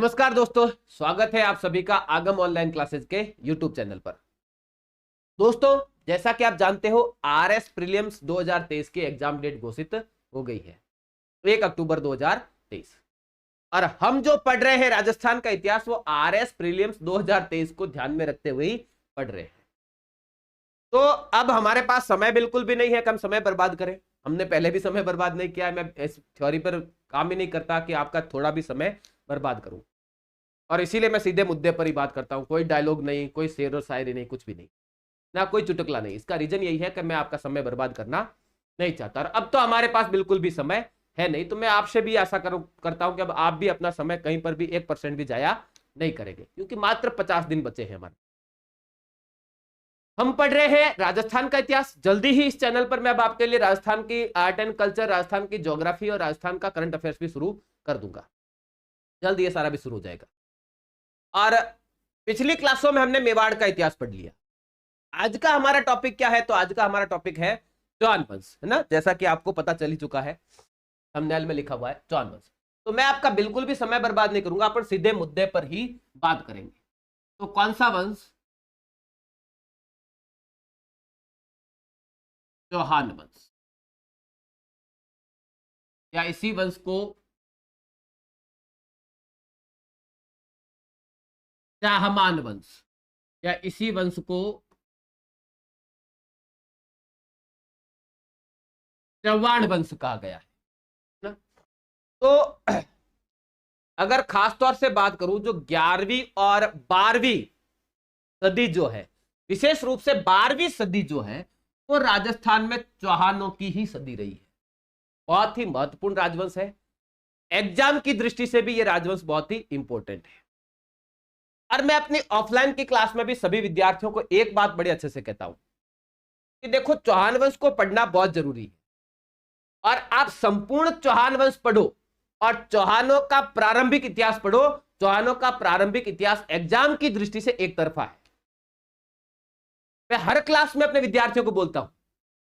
नमस्कार दोस्तों, स्वागत है आप सभी का आगम ऑनलाइन क्लासेस के यूट्यूब चैनल पर। दोस्तों, जैसा कि आप जानते हो आरएस प्रीलिम्स 2023 की एग्जाम डेट घोषित हो गई है 1 अक्टूबर 2023 और हम जो पढ़ रहे हैं राजस्थान का इतिहास वो आरएस प्रीलिम्स 2023 को ध्यान में रखते हुए ही पढ़ रहे हैं। तो अब हमारे पास समय बिल्कुल भी नहीं है कि हम समय बर्बाद करें। हमने पहले भी समय बर्बाद नहीं किया है। मैं इस थ्योरी पर काम ही नहीं करता कि आपका थोड़ा भी समय बर्बाद करूं, और इसीलिए मैं सीधे मुद्दे पर ही बात करता हूं। कोई डायलॉग नहीं, कोई शेर और शायरी नहीं, कुछ भी नहीं, ना कोई चुटकुला नहीं। इसका रीजन यही है कि मैं आपका समय बर्बाद करना नहीं चाहता। और अब तो हमारे पास बिल्कुल भी समय है नहीं, तो मैं आपसे भी आशा करता हूं कि अब आप भी अपना समय कहीं पर भी 1% भी जाया नहीं करेंगे, क्योंकि मात्र 50 दिन बचे हैं हमारे। हम पढ़ रहे हैं राजस्थान का इतिहास। जल्दी ही इस चैनल पर मैं अब आपके लिए राजस्थान की आर्ट एंड कल्चर, राजस्थान की ज्योग्राफी और राजस्थान का करंट अफेयर्स भी शुरू कर दूंगा। जल्द ये सारा भी शुरू हो जाएगा। और पिछली क्लासों में हमने मेवाड़ का इतिहास पढ़ लिया। आज का हमारा टॉपिक क्या है? तो आज का हमारा टॉपिक है चौहान वंश, है ना। जैसा कि आपको पता चल ही चुका है, थंबनेल में लिखा हुआ है चौहान वंश। तो मैं आपका बिल्कुल भी समय बर्बाद नहीं करूंगा, अपन सीधे मुद्दे पर ही बात करेंगे। तो कौन सा वंश? चौहान वंश, या इसी वंश को चाहमान वंश, या इसी वंश को चौहान वंश कहा गया है ना। तो अगर खास तौर से बात करूं, जो 11वीं और 12वीं सदी जो है, विशेष रूप से 12वीं सदी जो है, वो राजस्थान में चौहानों की ही सदी रही है। बहुत ही महत्वपूर्ण राजवंश है। एग्जाम की दृष्टि से भी ये राजवंश बहुत ही इंपॉर्टेंट है। और मैं अपनी ऑफलाइन की क्लास में भी सभी विद्यार्थियों को एक बात बड़े अच्छे से कहता हूं कि देखो, चौहान वंश को पढ़ना बहुत जरूरी है। और आप संपूर्ण चौहान वंश पढ़ो और चौहानों का प्रारंभिक इतिहास पढ़ो। चौहानों का प्रारंभिक इतिहास एग्जाम की दृष्टि से एक तरफा है। मैं हर क्लास में अपने विद्यार्थियों को बोलता हूं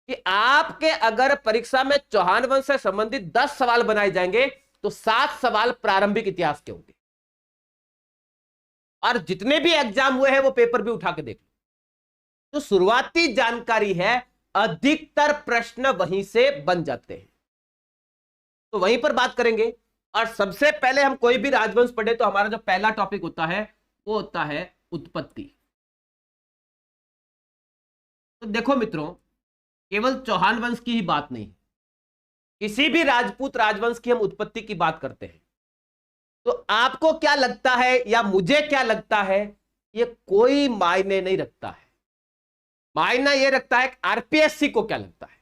कि आपके अगर परीक्षा में चौहान वंश से संबंधित 10 सवाल बनाए जाएंगे तो 7 सवाल प्रारंभिक इतिहास के होंगे। और जितने भी एग्जाम हुए हैं वो पेपर भी उठा के देख लो। जो शुरुआती जानकारी है, अधिकतर प्रश्न वहीं से बन जाते हैं। तो वहीं पर बात करेंगे। और सबसे पहले हम कोई भी राजवंश पढ़े तो हमारा जो पहला टॉपिक होता है वो होता है उत्पत्ति। तो देखो मित्रों, केवल चौहान वंश की ही बात नहीं, किसी भी राजपूत राजवंश की हम उत्पत्ति की बात करते हैं तो आपको क्या लगता है या मुझे क्या लगता है, ये कोई मायने नहीं रखता है। मायना ये रखता है आरपीएससी को क्या लगता है।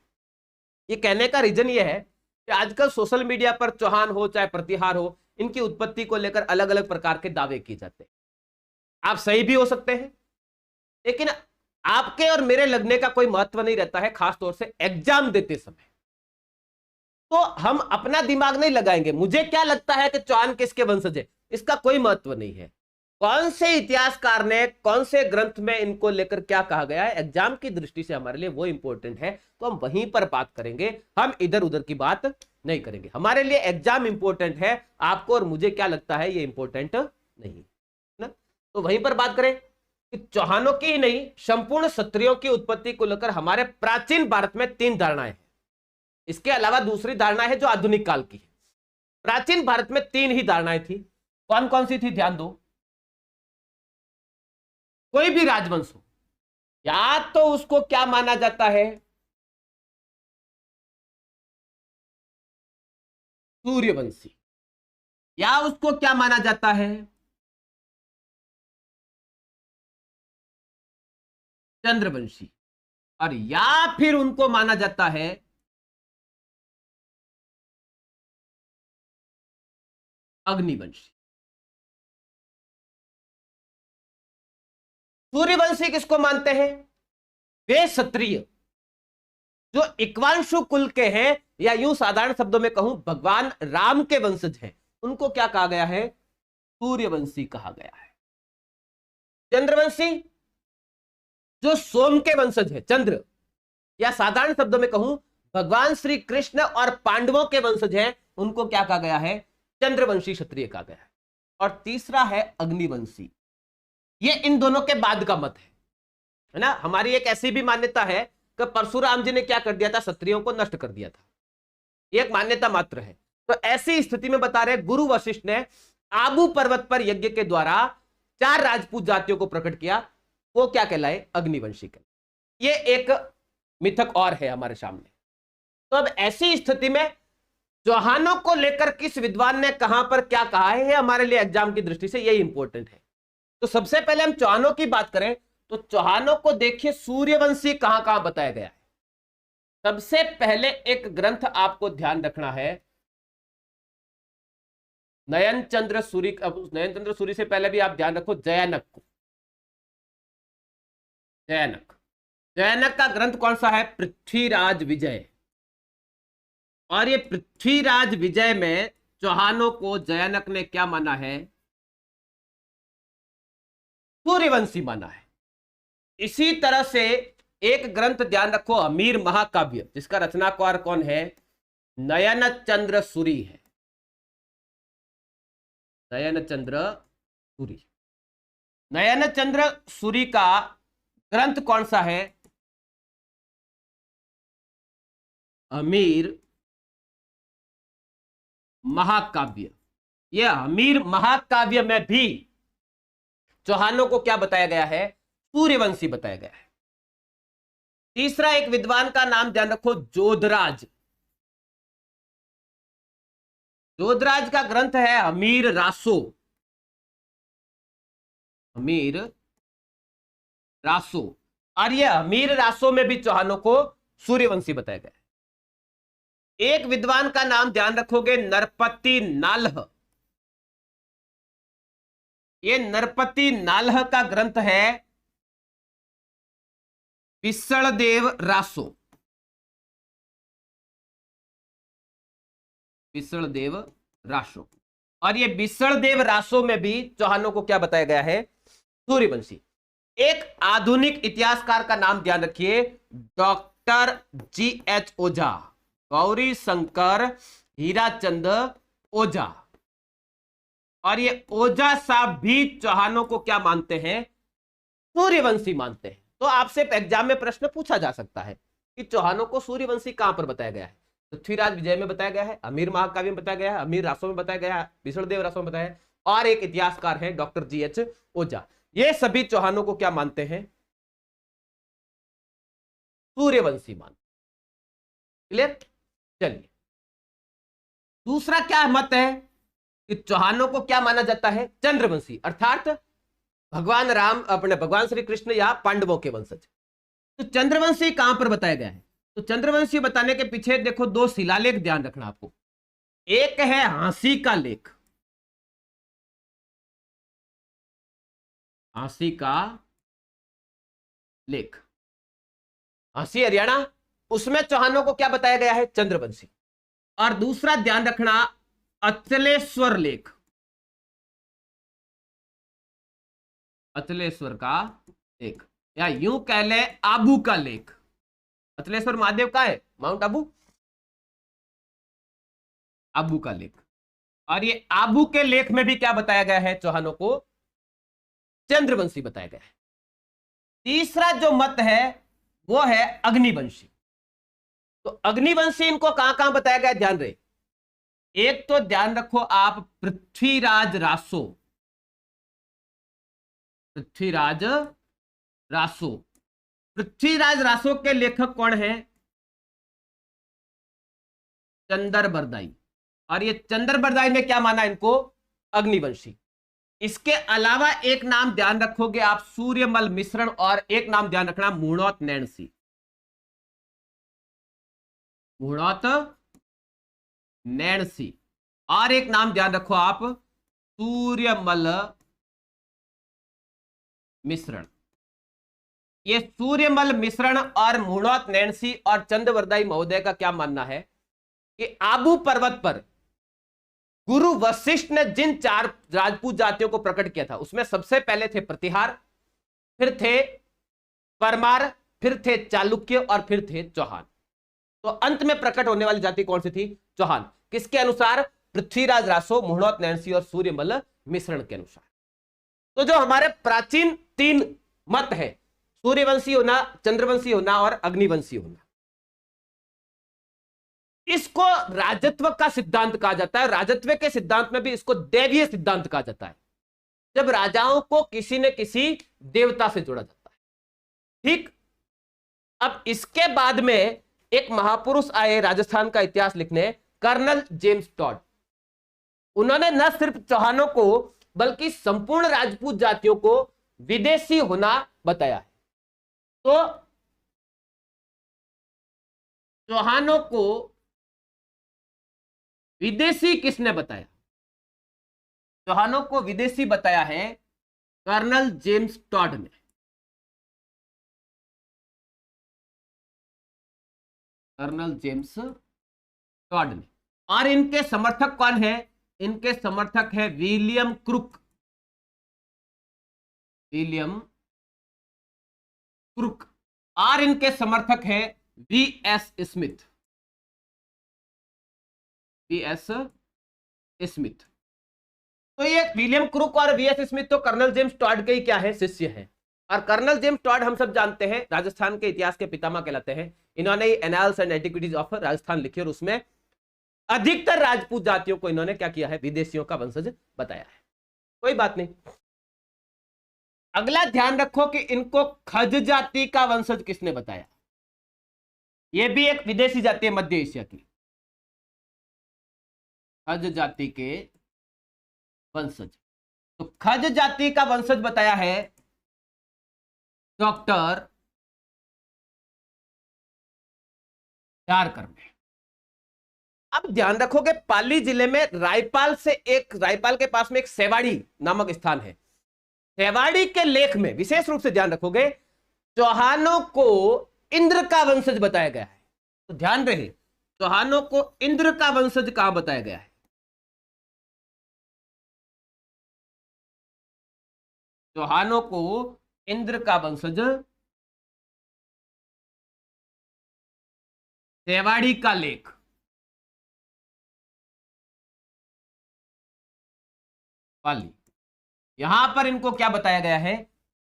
ये कहने का रीजन ये है कि आजकल सोशल मीडिया पर चौहान हो चाहे प्रतिहार हो, इनकी उत्पत्ति को लेकर अलग अलग प्रकार के दावे किए जाते हैं। आप सही भी हो सकते हैं, लेकिन आपके और मेरे लगने का कोई महत्व नहीं रहता है, खासतौर से एग्जाम देते समय। तो हम अपना दिमाग नहीं लगाएंगे, मुझे क्या लगता है कि चौहान किसके वंशज है, इसका कोई महत्व नहीं है। कौन से इतिहासकार ने कौन से ग्रंथ में इनको लेकर क्या कहा गया है, एग्जाम की दृष्टि से हमारे लिए वो इंपॉर्टेंट है। तो हम वहीं पर बात करेंगे, हम इधर उधर की बात नहीं करेंगे। हमारे लिए एग्जाम इंपॉर्टेंट है, आपको और मुझे क्या लगता है ये इंपॉर्टेंट नहीं ना। तो वहीं पर बात करें कि चौहानों की ही नहीं, संपूर्ण क्षत्रियों की उत्पत्ति को लेकर हमारे प्राचीन भारत में 3 धारणाएं हैं। इसके अलावा दूसरी धारणा है जो आधुनिक काल की है। प्राचीन भारत में 3 ही धारणाएं थी। कौन कौन सी थी? ध्यान दो। कोई भी राजवंश हो, या तो उसको क्या माना जाता है? सूर्यवंशी। या उसको क्या माना जाता है? चंद्रवंशी। और या फिर उनको माना जाता है अग्निवंशी। सूर्यवंशी किसको मानते हैं? वे क्षत्रिय जो इक्वांशु कुल के हैं, या यूं साधारण शब्दों में कहूं भगवान राम के वंशज हैं, उनको क्या कहा गया है? सूर्यवंशी कहा गया है। चंद्रवंशी जो सोम के वंशज है, चंद्र, या साधारण शब्दों में कहूं भगवान श्री कृष्ण और पांडवों के वंशज हैं, उनको क्या कहा गया है? चंद्रवंशी क्षत्रिय कहा गया है। और तीसरा है अग्निवंशी। ये इन दोनों के बाद का मत है ना। हमारी एक ऐसी भी मान्यता है कि परशुराम जी ने क्या कर दिया था, क्षत्रियों को नष्ट कर दिया था, ये एक मान्यता मात्र है। तो ऐसी स्थिति में बता रहे गुरु वशिष्ठ ने आबू पर्वत पर यज्ञ के द्वारा 4 राजपूत जातियों को प्रकट किया, वो क्या कहलाए, अग्निवंशी कहलाए। ये एक मिथक और है हमारे सामने। तो अब ऐसी स्थिति में चौहानों को लेकर किस विद्वान ने कहां पर क्या कहा है, ये हमारे लिए एग्जाम की दृष्टि से यही इंपॉर्टेंट है। तो सबसे पहले हम चौहानों की बात करें तो चौहानों को देखिए सूर्यवंशी कहां कहां बताया गया है। सबसे पहले एक ग्रंथ आपको ध्यान रखना है, नयन चंद्र सूरी। अब नयन चंद्र सूरी से पहले भी आप ध्यान रखो जयानक को। जयानक का ग्रंथ कौन सा है, पृथ्वीराज विजय। और ये पृथ्वीराज विजय में चौहानों को जयानक ने क्या माना है, सूर्यवंशी माना है। इसी तरह से एक ग्रंथ ध्यान रखो, अमीर महाकाव्य, जिसका रचनाकार कौन है, नयन चंद्र सूरी है। नयन चंद्र सूरी, नयन चंद्र सूरी का ग्रंथ कौन सा है, अमीर महाकाव्य। यह अमीर महाकाव्य में भी चौहानों को क्या बताया गया है, सूर्यवंशी बताया गया है। तीसरा एक विद्वान का नाम ध्यान रखो, जोधराज। जोधराज का ग्रंथ है अमीर रासो। अमीर रासो, और यह अमीर रासो में भी चौहानों को सूर्यवंशी बताया गया है। एक विद्वान का नाम ध्यान रखोगे, नरपति नालह। ये नरपति नालह का ग्रंथ है विसलदेव रासो। विसलदेव रासो, और ये विसलदेव रासो में भी चौहानों को क्या बताया गया है, सूर्यवंशी। एक आधुनिक इतिहासकार का नाम ध्यान रखिए, डॉक्टर GH ओझा, गौरी शंकर हीराचंद ओझा। और ये ओझा साहब भी चौहानों को क्या मानते हैं, सूर्यवंशी मानते हैं। तो आपसे एग्जाम में प्रश्न पूछा जा सकता है कि चौहानों को सूर्यवंशी कहां पर बताया गया है। पृथ्वीराज विजय में बताया गया है, अमीर महाकाव्य में बताया गया है, अमीर रासो में बताया गया है, विसलदेव रासो में बताया है, और एक इतिहासकार है डॉक्टर GH ओझा। ये सभी चौहानों को क्या मानते हैं, सूर्यवंशी मानते। क्लियर। चलिए दूसरा क्या मत है कि चौहानों को क्या माना जाता है, चंद्रवंशी, अर्थात भगवान राम, अपने भगवान श्री कृष्ण या पांडवों के वंशज। तो चंद्रवंशी कहां पर बताया गया है, तो चंद्रवंशी बताने के पीछे देखो 2 शिलालेख ध्यान रखना आपको। एक है हाँसी का लेख, हाँसी का लेख, हाँसी हरियाणा, उसमें चौहानों को क्या बताया गया है, चंद्रवंशी। और दूसरा ध्यान रखना, अचलेश्वर लेख, अचलेश्वर का लेख, या यूं कह ले आबू का लेख। अचलेश्वर महादेव का है, माउंट आबू, आबू का लेख। और ये आबू के लेख में भी क्या बताया गया है, चौहानों को चंद्रवंशी बताया गया है। तीसरा जो मत है वो है अग्निवंशी। तो अग्निवंशी इनको कहां कहां बताया गया, ध्यान रहे। एक तो ध्यान रखो आप, पृथ्वीराज रासो, पृथ्वीराज रासो। पृथ्वीराज रासो के लेखक कौन है, चंदरबरदाई। और ये चंदरबरदाई ने क्या माना इनको, अग्निवंशी। इसके अलावा एक नाम ध्यान रखोगे आप, सूर्यमल मिश्रण, और एक नाम ध्यान रखना, मुहूर्त नैणसी, मुहूर्त नैणसी। और एक नाम ध्यान रखो आप, सूर्यमल मिश्रण। ये सूर्यमल मिश्रण और मुहूर्त नैणसी और चंदरबरदाई महोदय का क्या मानना है कि आबू पर्वत पर गुरु वशिष्ठ ने जिन 4 राजपूत जातियों को प्रकट किया था, उसमें सबसे पहले थे प्रतिहार, फिर थे परमार, फिर थे चालुक्य, और फिर थे चौहान। तो अंत में प्रकट होने वाली जाति कौन सी थी, चौहान। किसके अनुसार, पृथ्वीराज रासो, मुहूर्त नैणसी और सूर्यमल मिश्रण के अनुसार। तो जो हमारे प्राचीन 3 मत है, सूर्यवंशी होना, चंद्रवंशी होना और अग्निवंशी होना, इसको राजत्व का सिद्धांत कहा जाता है। राजत्व के सिद्धांत में भी इसको दैवीय सिद्धांत कहा जाता है, जब राजाओं को किसी न किसी देवता से जोड़ा जाता है। ठीक, अब इसके बाद में एक महापुरुष आए राजस्थान का इतिहास लिखने, कर्नल जेम्स टॉड। उन्होंने न सिर्फ चौहानों को बल्कि संपूर्ण राजपूत जातियों को विदेशी होना बताया है। तो चौहानों को विदेशी किसने बताया? चौहानों को विदेशी बताया है कर्नल जेम्स टॉड ने। कर्नल जेम्स टॉड ने। और इनके समर्थक कौन है? इनके समर्थक है विलियम क्रुक। William crook. और इनके समर्थक है वी.एस. स्मिथ। वी.एस. स्मिथ। तो ये विलियम क्रुक और वी.एस. स्मिथ तो कर्नल जेम्स टॉड के ही क्या है? शिष्य हैं। और कर्नल जेम्स टॉड हम सब जानते हैं राजस्थान के इतिहास के पितामह कहलाते हैं। इन्होंने annals and antiquities of Rajasthan लिखी और उसमें अधिकतर राजपूत जातियों को इन्होंने क्या किया है? विदेशियों का वंशज बताया है। कोई बात नहीं। अगला ध्यान रखो कि इनको खज जाति का वंशज किसने बताया? यह भी एक विदेशी जाति है मध्य एशिया की। खज जाति के वंशज। तो खज जाति का वंशज बताया है डॉक्टर झारकर ने। अब ध्यान रखोगे पाली जिले में रायपाल के पास में एक सेवाड़ी नामक स्थान है। सेवाड़ी के लेख में विशेष रूप से ध्यान रखोगे चौहानों को इंद्र का वंशज बताया गया है। तो ध्यान रहे, चौहानों को इंद्र का वंशज कहां बताया गया है? चौहानों को इंद्र का वंशज सेवाड़ी का लेख। पाली, यहां पर इनको क्या बताया गया है?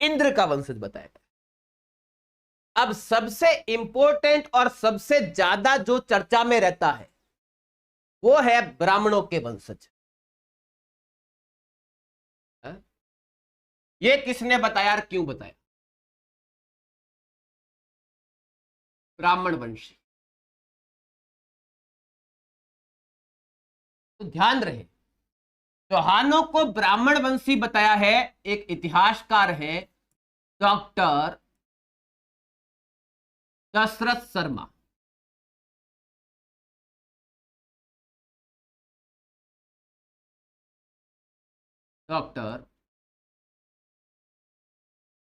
इंद्र का वंशज बताया गया। अब सबसे इंपॉर्टेंट और सबसे ज्यादा जो चर्चा में रहता है वो है ब्राह्मणों के वंशज। ये किसने बताया और क्यों बताया? ब्राह्मण वंशी। तो ध्यान रहे, चौहानों को ब्राह्मण वंशी बताया है एक इतिहासकार है doctor Dashrath Sharma. Doctor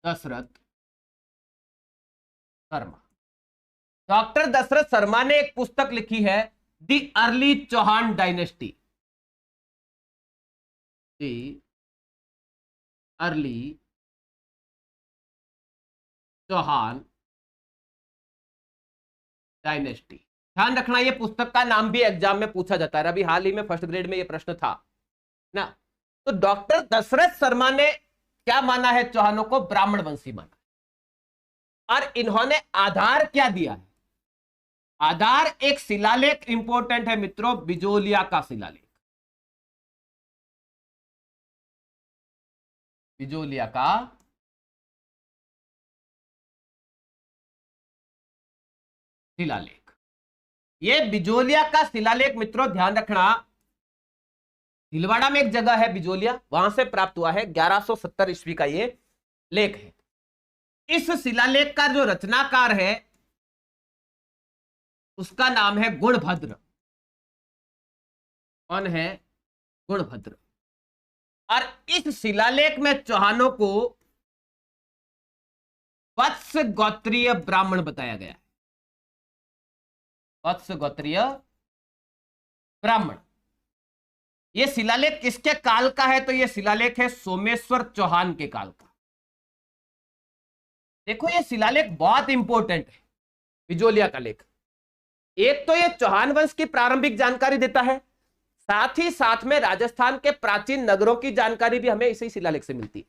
Dashrath Sharma. Doctor Dashrath Sharma ने एक पुस्तक लिखी है the early Chauhan dynasty. The early Chauhan dynasty. ध्यान रखना, ये पुस्तक का नाम भी एग्जाम में पूछा जाता है। अभी हाल ही में फर्स्ट ग्रेड में ये प्रश्न था ना। तो डॉक्टर दशरथ शर्मा ने क्या माना है? चौहानों को ब्राह्मण वंशी माना। और इन्होंने आधार क्या दिया है? आधार एक शिलालेख इंपॉर्टेंट है मित्रों, बिजोलिया का शिलालेख। बिजोलिया का शिलालेख। ये बिजोलिया का शिलालेख मित्रों ध्यान रखना, भीलवाड़ा में एक जगह है बिजोलिया, वहां से प्राप्त हुआ है। 1170 ईस्वी का ये लेख है। इस शिलालेख का जो रचनाकार है उसका नाम है गुणभद्र। कौन है? गुणभद्र। और इस शिलालेख में चौहानों को वत्स गोत्रीय ब्राह्मण बताया गया है। वत्स गोत्रीय ब्राह्मण। यह शिलालेख किसके काल का है? तो यह शिलालेख है सोमेश्वर चौहान के काल का। देखो यह शिलालेख बहुत इंपॉर्टेंट है, बिजोलिया का लेख। एक तो यह चौहान वंश की प्रारंभिक जानकारी देता है, साथ ही साथ में राजस्थान के प्राचीन नगरों की जानकारी भी हमें इसी शिलालेख से मिलती है।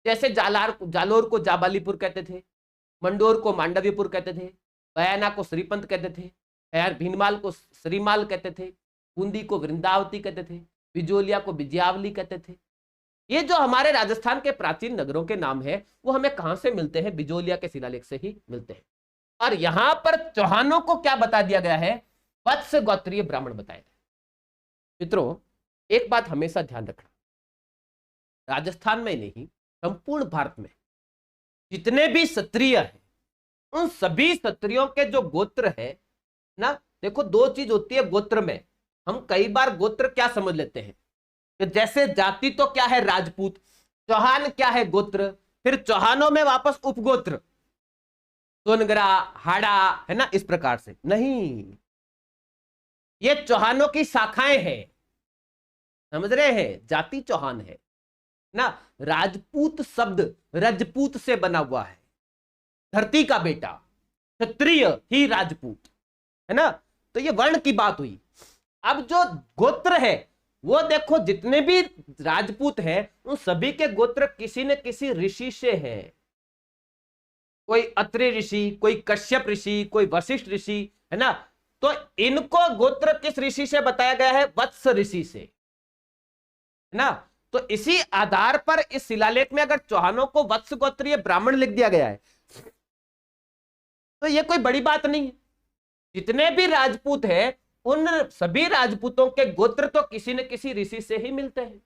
जैसे जालोर को जाबालीपुर कहते थे, मंडोर को मांडवीपुर कहते थे, बयाना को श्रीपंत कहते थे, भीनमाल को श्रीमाल कहते थे, बूंदी को वृंदावती कहते थे, बिजोलिया को विजयावली कहते थे। ये जो हमारे राजस्थान के प्राचीन नगरों के नाम है वो हमें कहां से मिलते हैं? बिजोलिया के शिलालेख से ही मिलते हैं। और यहां पर चौहानों को क्या बता दिया गया है? वत्स गोत्रीय ब्राह्मण बताए गए। मित्रों, एक बात हमेशा ध्यान रखना, राजस्थान में नहीं संपूर्ण भारत में जितने भी क्षत्रिय हैं उन सभी क्षत्रियों के जो गोत्र है ना, देखो दो चीज होती है गोत्र में। हम कई बार गोत्र क्या समझ लेते हैं कि जैसे जाति तो क्या है? राजपूत। चौहान क्या है? गोत्र। फिर चौहानों में वापस उपगोत्र, सोनगरा, हाड़ा, है ना, इस प्रकार से नहीं, ये चौहानों की शाखाएं हैं, समझ रहे हैं? जाति चौहान है ना। राजपूत शब्द रजपूत से बना हुआ है, धरती का बेटा, क्षत्रिय ही राजपूत, है ना। तो ये वर्ण की बात हुई। अब जो गोत्र है वो देखो जितने भी राजपूत हैं उन सभी के गोत्र किसी न किसी ऋषि से है। कोई अत्रि ऋषि, कोई कश्यप ऋषि, कोई वशिष्ठ ऋषि, है ना। तो इनको गोत्र किस ऋषि से बताया गया है? वत्स ऋषि से, है ना। तो इसी आधार पर इस शिलालेख में अगर चौहानों को वत्स गोत्रीय ब्राह्मण लिख दिया गया है तो यह कोई बड़ी बात नहीं है। जितने भी राजपूत हैं उन सभी राजपूतों के गोत्र तो किसी न किसी ऋषि से ही मिलते हैं,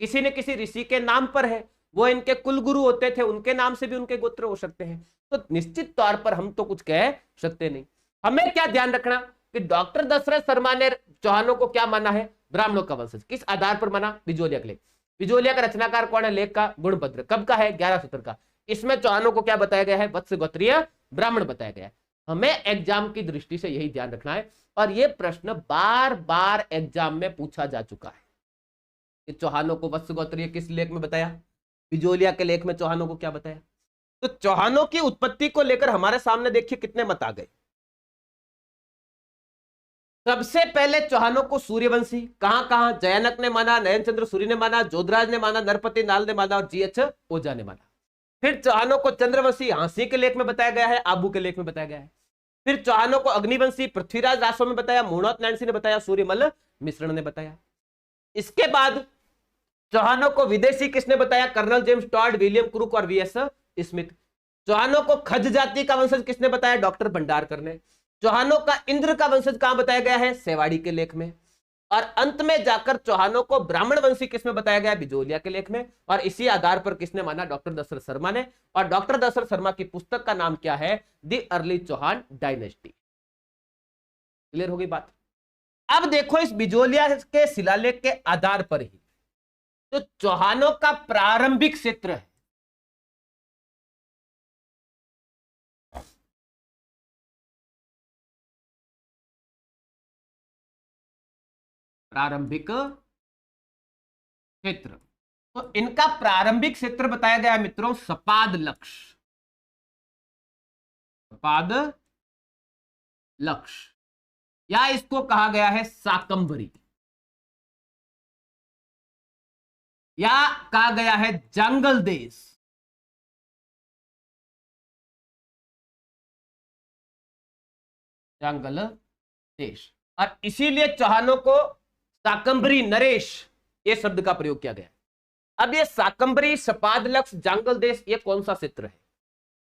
किसी न किसी ऋषि के नाम पर है। वो इनके कुलगुरु होते थे, उनके नाम से भी उनके गोत्र हो सकते हैं। तो निश्चित तौर पर हम तो कुछ कह सकते नहीं। हमें क्या ध्यान रखना कि डॉक्टर दशरथ शर्मा ने चौहानों को क्या माना है? ब्राह्मणों का वंशज। किस आधार पर माना? बिजोलिया का लेख। बिजोलिया का रचनाकार कौन है? लेख का गुणभद्र। कब का है? 11 सूत्र का। इसमें चौहानों को क्या बताया गया है? वत्स गोत्रीय ब्राह्मण बताया गया है। हमें एग्जाम की दृष्टि से यही ध्यान रखना है। और यह प्रश्न बार बार एग्जाम में पूछा जा चुका है कि चौहानों को वत्स गोत्रीय किस लेख में बताया? बिजोलिया के लेख में चौहानों को क्या बताया? तो चौहानों की उत्पत्ति को लेकर हमारे सामने देखिए कितने मत आ गए। सबसे पहले चौहानों को सूर्यवंशी कहां जयानक ने माना, नयन चंद्र सूरी ने माना, जोधराज ने माना, नरपति नाल ने माना और जीएच ओझा ने माना। फिर चौहानों को चंद्रवंशी हांसी के लेख में बताया गया है, आबू के लेख में बताया गया है। फिर चौहानों को अग्निवंशी पृथ्वीराज रासो में बताया, मूणौत नैन्सी ने बताया, सूर्यमल मिश्रण ने बताया। इसके बाद चौहानों को विदेशी किसने बताया? Colonel James Tod, William Crooke और वीएस स्मिथ। चौहानों को खज जाति का वंशज किसने बताया? डॉक्टर भंडारकर ने। चौहानों का इंद्र का वंशज कहां बताया गया है? सेवाड़ी के लेख में। और अंत में जाकर चौहानों को ब्राह्मण वंशी किसमें बताया गया? बिजोलिया के लेख में। और इसी आधार पर किसने माना? डॉक्टर दशरथ शर्मा ने। और डॉक्टर दशरथ शर्मा की पुस्तक का नाम क्या है? The early Chauhan dynasty. Clear हो गई बात? अब देखो इस बिजोलिया के शिलालेख के आधार पर ही तो चौहानों का प्रारंभिक क्षेत्र है प्रारंभिक क्षेत्र। तो इनका प्रारंभिक क्षेत्र बताया गया मित्रों सपाद लक्ष। सपाद लक्ष या इसको कहा गया है शाकंभरी या कहा गया है जंगल देश। जंगल देश। और इसीलिए चौहानों को शाकंभरी नरेश ये शब्द का प्रयोग किया गया। अब ये शाकंभरी, सपाद लक्ष, जंगल देश ये कौन सा क्षेत्र है?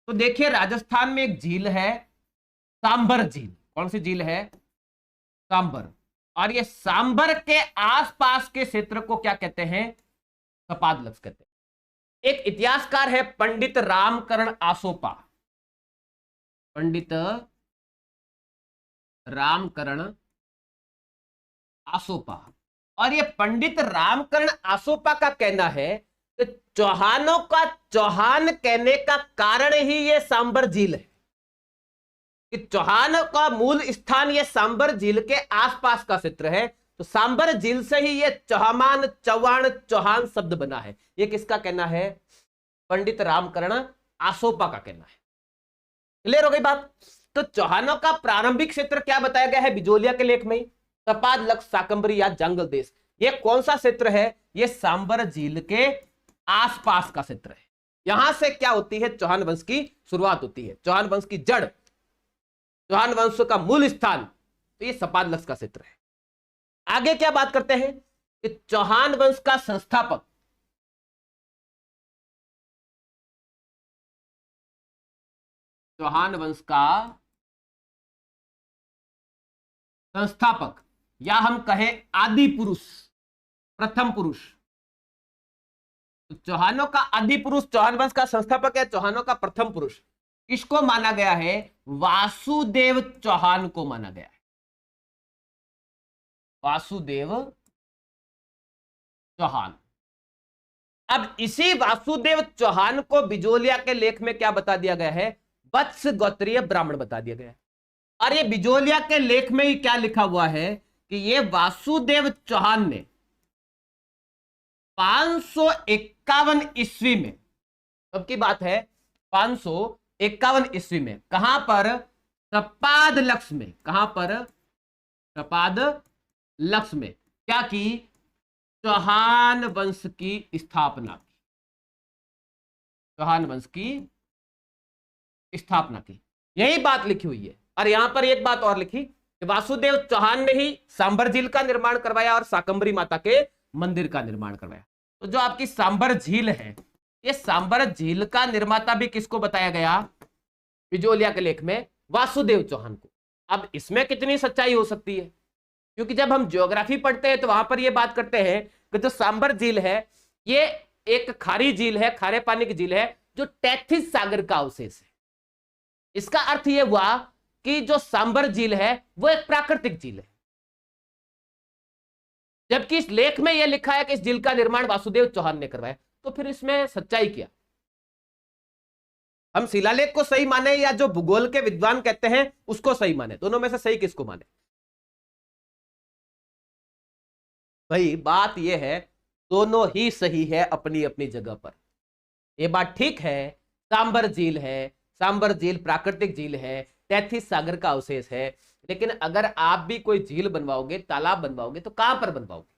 तो देखिए राजस्थान में एक झील है सांबर झील। कौन सी झील है? सांबर। और ये सांबर के आसपास के क्षेत्र को क्या कहते हैं? सपाद लक्ष कहते हैं। एक इतिहासकार है पंडित रामकरण आसोपा। पंडित रामकरण आसोपा। और ये पंडित रामकरण आसोपा का कहना है कि चौहानों का चौहान कहने का कारण ही ये सांबर झील है कि चौहान का मूल स्थान ये सांबर झील के आसपास का क्षेत्र है। तो सांबर झील से ही ये चौहान, चौहान, चौहान शब्द बना है। ये किसका कहना है? पंडित रामकरण आसोपा का कहना है। क्लियर हो गई बात? तो चौहानों का प्रारंभिक क्षेत्र क्या बताया गया है? बिजोलिया के लेख में ही सपाद लक्ष्य, शाकंभरी या जंगल देश। ये कौन सा क्षेत्र है? ये सांबर झील के आसपास का क्षेत्र है। यहां से क्या होती है? चौहान वंश की शुरुआत होती है, चौहान वंश की जड़, चौहान वंश का मूल स्थान, तो ये सपाद लक्ष्य का क्षेत्र है। आगे क्या बात करते हैं कि चौहान वंश का संस्थापक, चौहान वंश का संस्थापक या हम कहें आदि पुरुष, प्रथम पुरुष, तो चौहानों का आदि पुरुष, चौहान वंश का संस्थापक है, चौहानों का प्रथम पुरुष किसको माना गया है? वासुदेव चौहान को माना गया है, वासुदेव चौहान। अब इसी वासुदेव चौहान को बिजोलिया के लेख में क्या बता दिया गया है? वत्स गोत्रीय ब्राह्मण बता दिया गया है। और ये बिजोलिया के लेख में ही क्या लिखा हुआ है कि ये वासुदेव चौहान ने 551 ईस्वी में, अब की बात है 551 ईस्वी में, कहां पर? सपाद लक्ष्य में। कहां पर? सपाद लक्ष्य में क्या की? चौहान वंश की स्थापना की, चौहान वंश की स्थापना की। यही बात लिखी हुई है। और यहां पर एक बात और लिखी कि वासुदेव चौहान ने ही सांबर झील का निर्माण करवाया और शाकंभरी माता के मंदिर का निर्माण करवाया। तो जो आपकी सांबर झील है, ये सांबर झील का निर्माता भी किसको बताया गया बिजोलिया के लेख में? वासुदेव चौहान को। अब इसमें कितनी सच्चाई हो सकती है? क्योंकि जब हम ज्योग्राफी पढ़ते हैं तो वहां पर यह बात करते हैं कि जो सांबर झील है ये एक खारी झील है, खारे पानी की झील है जो टैथिस सागर का अवशेष है। इसका अर्थ यह हुआ कि जो सांबर झील है वो एक प्राकृतिक झील है, जबकि इस लेख में यह लिखा है कि इस झील का निर्माण वासुदेव चौहान ने करवाया। तो फिर इसमें सच्चाई क्या? हम शिलालेख को सही माने या जो भूगोल के विद्वान कहते हैं उसको सही माने? दोनों में से सही किसको माने? भाई बात यह है दोनों ही सही है अपनी अपनी जगह पर। यह बात ठीक है, सांबर झील है, सांबर झील प्राकृतिक झील है, टैथिस सागर का अवशेष है, लेकिन अगर आप भी कोई झील बनवाओगे, तालाब बनवाओगे तो कहां पर बनवाओगे?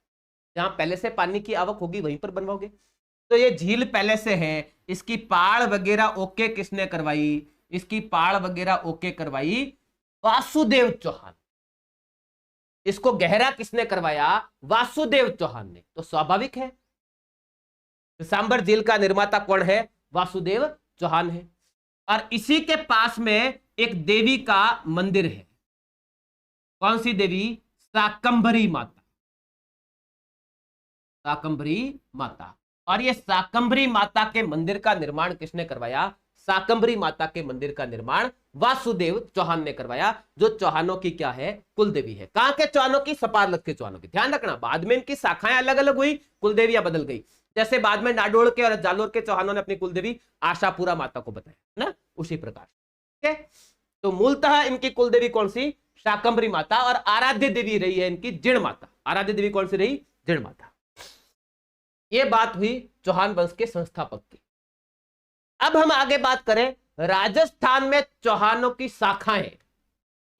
जहां पहले से पानी की आवक होगी वहीं पर बनवाओगे। तो ये झील पहले से है, इसकी पाड़ वगैरह ओके किसने करवाई? इसकी पाड़ वगैरह ओके करवाई वासुदेव चौहान। इसको गहरा किसने करवाया? वासुदेव चौहान ने। तो स्वाभाविक है सांबर झील का निर्माता कौन है? वासुदेव चौहान है। और इसी के पास में एक देवी का मंदिर है। कौन सी देवी? शाकंभरी माता, शाकंभरी माता। और ये शाकंभरी माता के मंदिर का निर्माण किसने करवाया? शाकंभरी माता के मंदिर का निर्माण वासुदेव चौहान ने करवाया, जो चौहानों की क्या है? कुल देवी है। कहां के चौहानों की? सपाद लक्ष्य के चौहानों की। ध्यान रखना, बाद में इनकी शाखाएं अलग अलग हुई, कुल देवियां बदल गई। जैसे बाद में नाडोल के और जालोर के चौहानों ने अपनी कुलदेवी आशापुरा माता को बताया ना, उसी प्रकार। ठीक है, तो मूलतः इनकी कुलदेवी कौन सी? शाकंभरी माता। और आराध्य देवी रही है इनकी जिण माता। आराध्य देवी कौन सी रही? जिण माता। यह बात हुई चौहान वंश के संस्थापक की। अब हम आगे बात करें, राजस्थान में चौहानों की शाखाएं,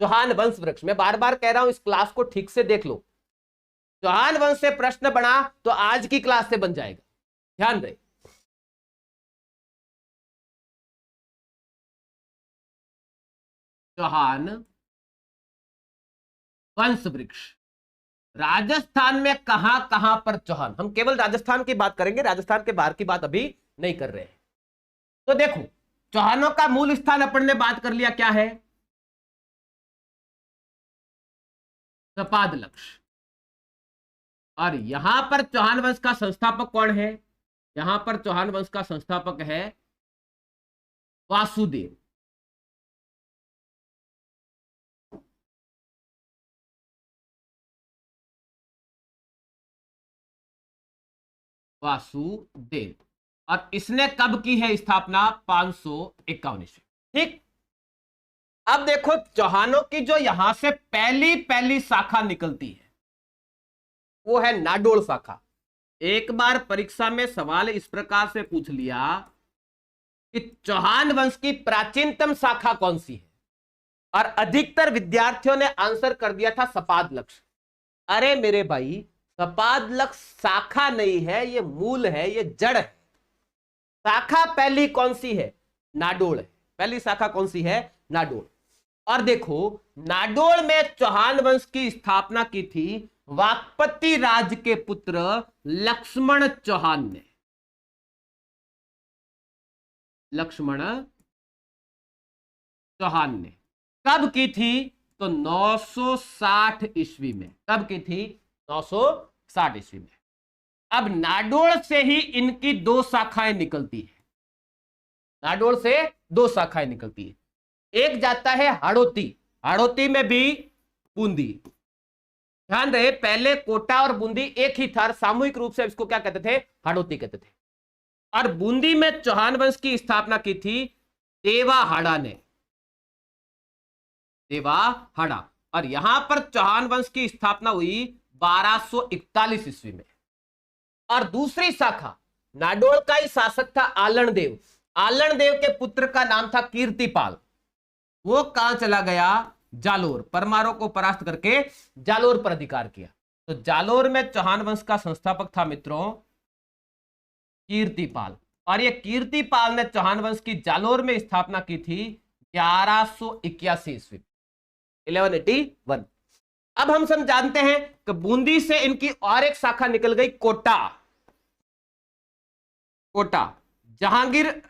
चौहान वंश वृक्ष। मैं बार बार कह रहा हूं इस क्लास को ठीक से देख लो। चौहान वंश से प्रश्न बना तो आज की क्लास से बन जाएगा, ध्यान रहे। चौहान वंश वृक्ष राजस्थान में कहां कहां पर चौहान? हम केवल राजस्थान की बात करेंगे, राजस्थान के बाहर की बात अभी नहीं कर रहे हैं। तो देखो, चौहानों का मूल स्थान अपन ने बात कर लिया, क्या है? सपाद लक्ष्य। और यहां पर चौहान वंश का संस्थापक कौन है? यहां पर चौहान वंश का संस्थापक है वासुदेव। वासुदेव। और इसने कब की है स्थापना? 551 ईस्वी। ठीक। अब देखो, चौहानों की जो यहां से पहली पहली शाखा निकलती है वो है नाडोल शाखा। एक बार परीक्षा में सवाल इस प्रकार से पूछ लिया कि चौहान वंश की प्राचीनतम शाखा कौन सी है, और अधिकतर विद्यार्थियों ने आंसर कर दिया था सपाद लक्ष्य। अरे मेरे भाई, सपादलक्ष शाखा नहीं है, ये मूल है, ये जड़ है। शाखा पहली कौन सी है? नाडोल है। पहली शाखा कौन सी है? नाडोल। और देखो, नाडोल में चौहान वंश की स्थापना की थी वाकपति राज के पुत्र लक्ष्मण चौहान ने। लक्ष्मण चौहान ने कब की थी? तो 960 ईस्वी में। कब की थी? 960 ईस्वी में। अब नाडोल से ही इनकी दो शाखाएं निकलती है। नाडोल से दो शाखाएं निकलती है। एक जाता है हाड़ौती, हाड़ौती में भी बूंदी। ध्यान रहे, पहले कोटा और बूंदी एक ही था, सामूहिक रूप से इसको क्या कहते थे? हाड़ौती कहते थे। और बूंदी में चौहान वंश की स्थापना की थी देवाहाड़ा ने। देवाहाड़ा। और यहां पर चौहान वंश की स्थापना हुई 1241 ईस्वी में। और दूसरी शाखा, नाडोल का ही शासक था आलणदेव। आलणदेव के पुत्र का नाम था कीर्तिपाल। वो कहां चला गया? जालोर। परमारों को परास्त करके जालोर पर अधिकार किया। तो जालोर में चौहान वंश का संस्थापक था मित्रों कीर्तिपाल। और ये कीर्तिपाल ने चौहान वंश की जालोर में स्थापना की थी 1181 ईस्वी, 1181। अब हम सब जानते हैं कि बूंदी से इनकी और एक शाखा निकल गई, कोटा। कोटा जहांगीर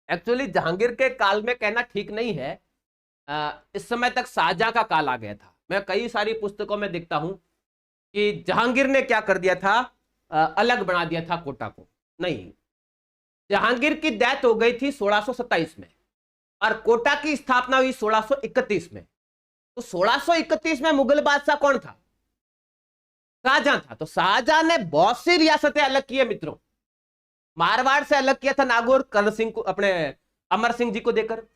एक्चुअली जहांगीर के काल में कहना ठीक नहीं है। इस समय तक शाहजहां का काल आ गया था। मैं कई सारी पुस्तकों में देखता हूं कि जहांगीर ने क्या कर दिया था, अलग बना दिया था कोटा को। नहीं, जहांगीर की डेथ हो गई थी 1627 में और कोटा की स्थापना हुई 1631 में। तो 1631 में मुगल बादशाह कौन था? शाहजहां था। तो शाहजहां ने बहुत सी रियासतें अलग की है मित्रों। मारवाड़ से अलग किया था नागौर कर्ण सिंह को, अपने अमर सिंह जी को देकर।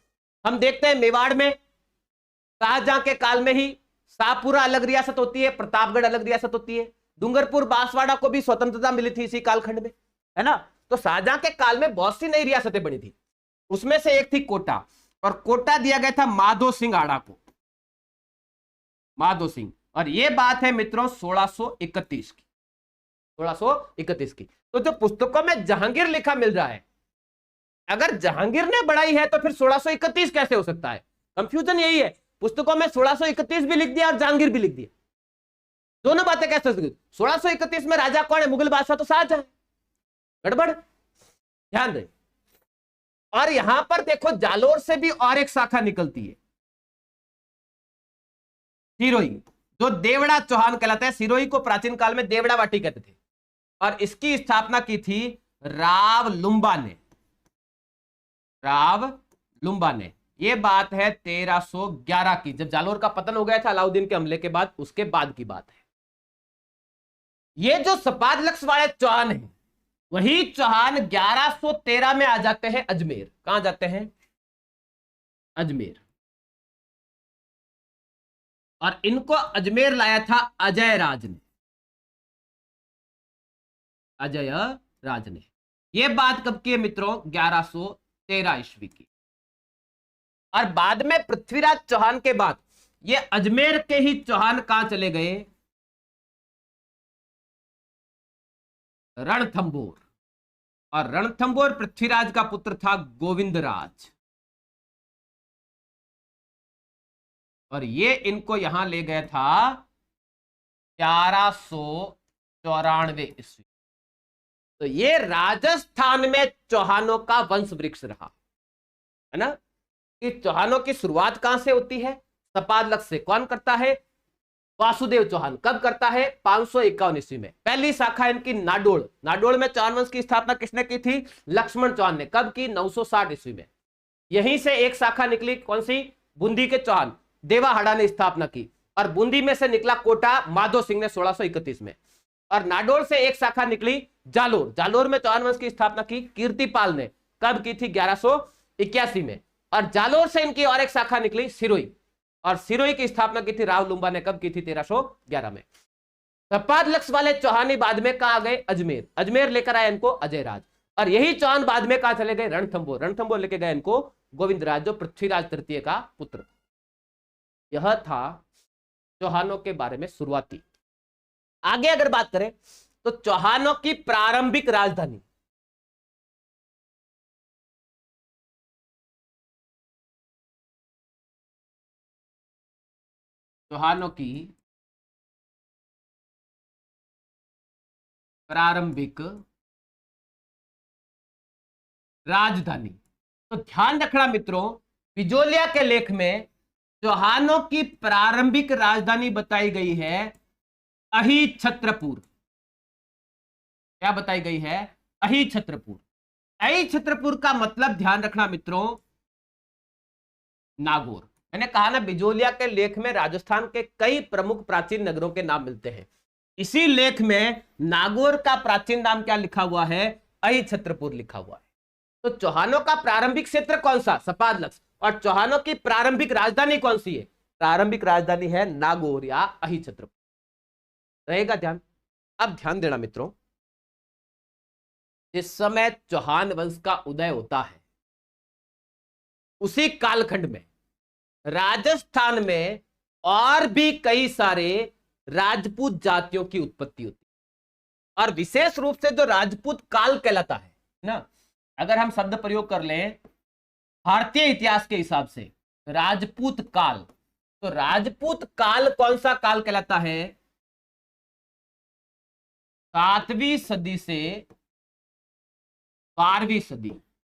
हम देखते हैं मेवाड़ में शाहजहां के काल में ही शाहपुरा अलग रियासत होती है, प्रतापगढ़ अलग रियासत होती है। डूंगरपुर बांसवाड़ा को भी स्वतंत्रता मिली थी इसी कालखंड में, है ना। तो शाहजहां के काल में बहुत सी नई रियासतें बनी थी, उसमें से एक थी कोटा। और कोटा दिया गया था माधो सिंह आड़ा को, माधो सिंह। और यह बात है मित्रों 1631 की, 1631 की। तो जो पुस्तकों में जहांगीर लिखा मिल रहा है, अगर जहांगीर ने बढ़ाई है तो फिर 1631 कैसे हो सकता है? कंफ्यूजन यही है, पुस्तकों में 1631 भी लिख दिया और जहांगीर भी लिख दिया। दोनों बातें कैसे हो सकती? 1631 में राजा कौन है? मुगल बादशाह तो शाहजहां। गड़बड़, ध्यान दे। और यहां पर देखो, जालोर से भी और एक शाखा निकलती है, सिरोही, जो देवड़ा चौहान कहलाता है। सिरोही को प्राचीन काल में देवड़ा वाटी कहते थे और इसकी स्थापना की थी राव लुम्बा ने। राव लुम्बा ने। यह बात है 1311 की, जब जालोर का पतन हो गया था अलाउद्दीन के हमले के बाद, उसके बाद की बात है। ये जो सपादलक्ष वाले चौहान हैं, वही चौहान 1113 में आ जाते हैं अजमेर। कहां जाते हैं? अजमेर। और इनको अजमेर लाया था अजय राज ने, अजय राज ने। यह बात कब की है मित्रों? 1113 ईस्वी की। और बाद में पृथ्वीराज चौहान के बाद ये अजमेर के ही चौहान कहां चले गए? रणथंभौर। और रणथंभौर पृथ्वीराज का पुत्र था गोविंदराज। और ये इनको यहां ले गया था 1194 ईस्वी। तो ये राजस्थान में चौहानों का वंश वृक्ष रहा, है ना। कि चौहानों की शुरुआत कहां से होती है? सपादलक्ष से। कौन करता है? वासुदेव चौहान। कब करता है? 551 ईस्वी में। पहली शाखा इनकी नाडोल। नाडोल में चौहान वंश की स्थापना किसने की थी? लक्ष्मण चौहान ने। कब की? 960 ईस्वी में। यहीं से एक शाखा निकली, कौन सी? बूंदी के चौहान देवाहाड़ा ने स्थापना की। और बूंदी में से निकला कोटा, माधो सिंह ने 1631 में। और नाडोल से एक शाखा निकली जालोर। जालोर में चौहान वंश की स्थापना की कीर्तिपाल ने। कब की थी? 1181 में। और जालोर से इनकी और एक शाखा निकली सिरोही। और सिरोही की स्थापना की थी राव लुम्बा ने। कब की थी? 1311 में। सपादलक्ष वाले चौहानी बाद में कहा गए? अजमेर। अजमेर लेकर आए इनको अजय राज। और यही चौहान बाद में कहा चले गए? रणथंभौर। रणथंभौर लेके गए इनको गोविंदराज, जो पृथ्वीराज तृतीय का पुत्र। यह था चौहानों के बारे में शुरुआती। आगे अगर बात करें तो चौहानों की प्रारंभिक राजधानी, चौहानों की प्रारंभिक राजधानी। तो ध्यान रखना मित्रों, बिजोलिया के लेख में चौहानों की प्रारंभिक राजधानी बताई गई है अहिछत्रपुर। क्या बताई गई है? अहिछत्रपुर। अहिछत्रपुर का मतलब ध्यान रखना मित्रों, नागौर। मैंने कहा ना, बिजोलिया के लेख में राजस्थान के कई प्रमुख प्राचीन नगरों के नाम मिलते हैं। इसी लेख में नागौर का प्राचीन नाम क्या लिखा हुआ है? अहिछत्रपुर लिखा हुआ है। तो चौहानों का प्रारंभिक क्षेत्र कौन सा? सपादलक्ष्य। और चौहानों की प्रारंभिक राजधानी कौन सी है? प्रारंभिक राजधानी है नागौर या अहिछत्रपुर। रहेगा ध्यान। अब ध्यान देना मित्रों, जिस समय चौहान वंश का उदय होता है उसी कालखंड में राजस्थान में और भी कई सारे राजपूत जातियों की उत्पत्ति होती है। और विशेष रूप से जो राजपूत काल कहलाता है ना, अगर हम शब्द प्रयोग कर लें भारतीय इतिहास के हिसाब से राजपूत काल, तो राजपूत काल कौन सा काल कहलाता है? 7वीं सदी से 12वीं सदी।